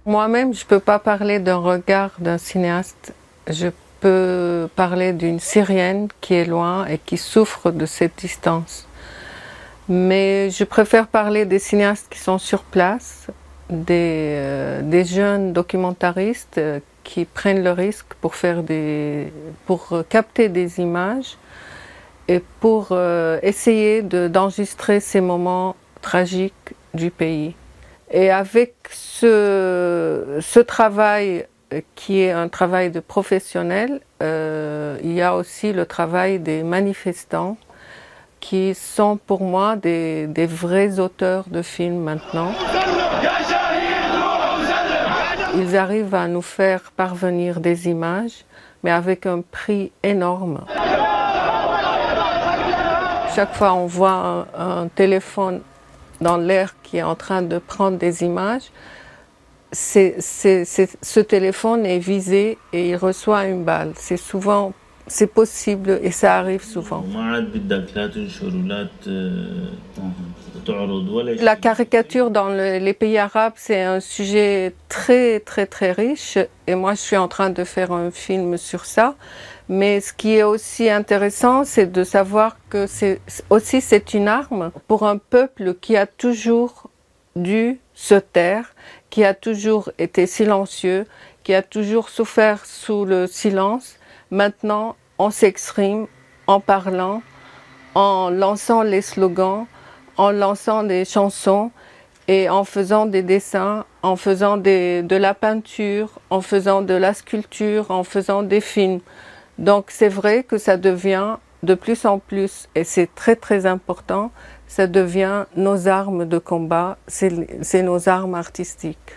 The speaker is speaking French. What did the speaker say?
Moi-même, je ne peux pas parler d'un regard d'un cinéaste. Je peux parler d'une Syrienne qui est loin et qui souffre de cette distance. Mais je préfère parler des cinéastes qui sont sur place, des jeunes documentaristes qui prennent le risque pour capter des images et pour essayer d'enregistrer ces moments tragiques du pays. Et avec ce travail qui est un travail de professionnel, il y a aussi le travail des manifestants qui sont pour moi des vrais auteurs de films maintenant. Ils arrivent à nous faire parvenir des images, mais avec un prix énorme. Chaque fois on voit un téléphone dans l'air qui est en train de prendre des images, ce téléphone est visé et il reçoit une balle. C'est possible et ça arrive souvent. La caricature dans les pays arabes, c'est un sujet très très très riche et moi je suis en train de faire un film sur ça. Mais ce qui est aussi intéressant, c'est de savoir que c'est une arme pour un peuple qui a toujours dû se taire, qui a toujours été silencieux, qui a toujours souffert sous le silence. Maintenant, on s'exprime en parlant, en lançant les slogans, en lançant des chansons et en faisant des dessins, en faisant de la peinture, en faisant de la sculpture, en faisant des films. Donc c'est vrai que ça devient de plus en plus, et c'est très très important, ça devient nos armes de combat, c'est nos armes artistiques.